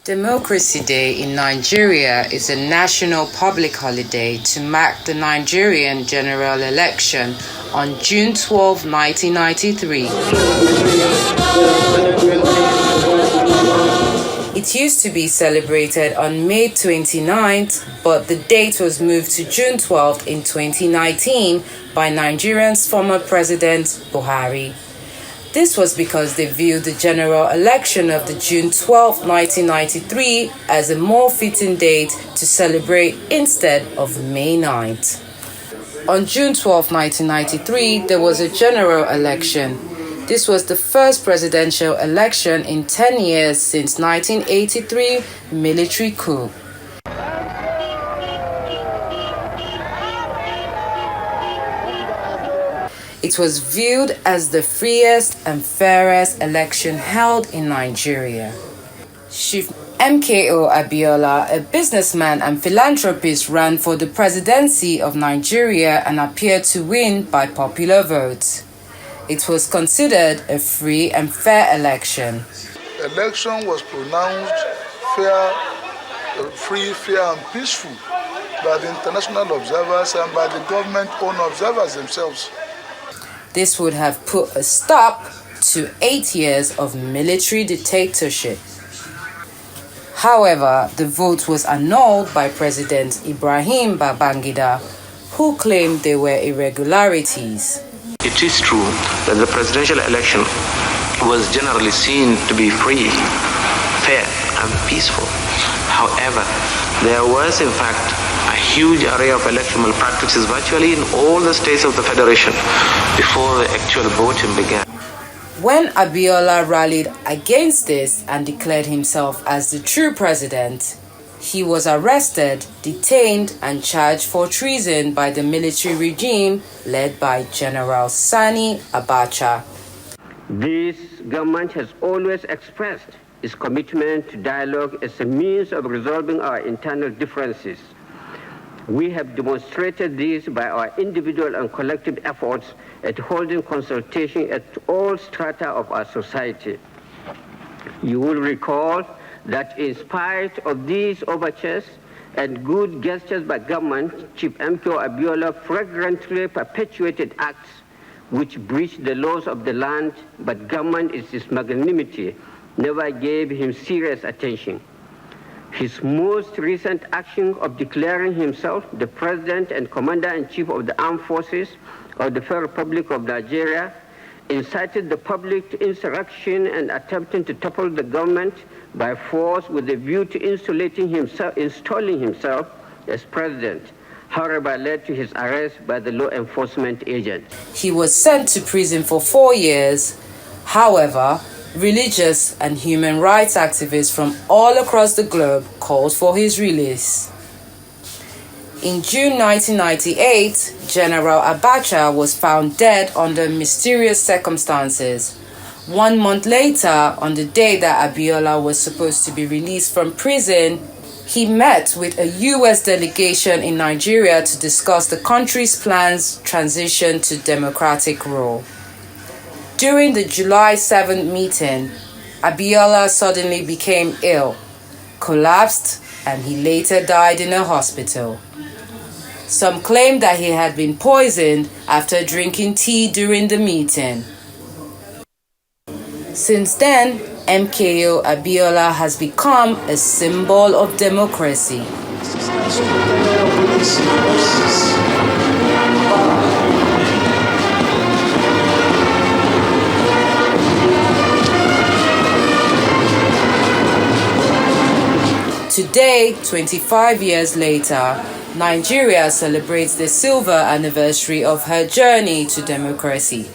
Democracy Day in Nigeria is a national public holiday to mark the Nigerian general election on June 12, 1993. It used to be celebrated on May 29th, but the date was moved to June 12th in 2019 by Nigeria's former President Buhari. This was because they viewed the general election of the June 12, 1993 as a more fitting date to celebrate instead of May 9th. On June 12, 1993, there was a general election. This was the first presidential election in 10 years since 1983 military coup. It was viewed as the freest and fairest election held in Nigeria. Chief MKO Abiola, a businessman and philanthropist, ran for the presidency of Nigeria and appeared to win by popular vote. It was considered a free and fair election. The election was pronounced fair, free, fair and peaceful by the international observers and by the government-owned observers themselves. This would have put a stop to 8 years of military dictatorship. However, the vote was annulled by President Ibrahim Babangida, who claimed there were irregularities. It is true that the presidential election was generally seen to be free, fair, and peaceful. However, there was in fact a huge array of electoral practices virtually in all the states of the Federation before the actual voting began. When Abiola rallied against this and declared himself as the true president, he was arrested, detained, and charged for treason by the military regime led by General Sani Abacha. This government has always expressed its commitment to dialogue as a means of resolving our internal differences. We have demonstrated this by our individual and collective efforts at holding consultation at all strata of our society. You will recall that in spite of these overtures and good gestures by government, Chief MKO Abiola flagrantly perpetuated acts which breached the laws of the land, but government in its magnanimity never gave him serious attention. His most recent action of declaring himself the President and Commander-in-Chief of the Armed Forces of the Federal Republic of Nigeria incited the public to insurrection and attempting to topple the government by force with a view to installing himself as president, however led to his arrest by the law enforcement agent. He was sent to prison for 4 years. However, religious and human rights activists from all across the globe called for his release. In June 1998, General Abacha was found dead under mysterious circumstances. 1 month later, on the day that Abiola was supposed to be released from prison, he met with a U.S. delegation in Nigeria to discuss the country's planned transition to democratic rule. During the July 7th meeting, Abiola suddenly became ill, collapsed, and he later died in a hospital. Some claim that he had been poisoned after drinking tea during the meeting. Since then, MKO Abiola has become a symbol of democracy. Today, 25 years later, Nigeria celebrates the silver anniversary of her journey to democracy.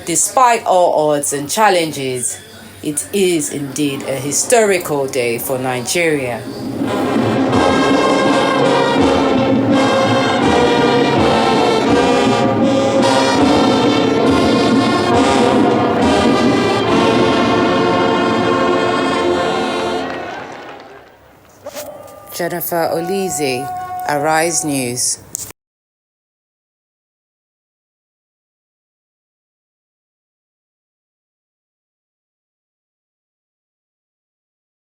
Despite all odds and challenges, it is indeed a historical day for Nigeria. Jennifer Olize, Arise News.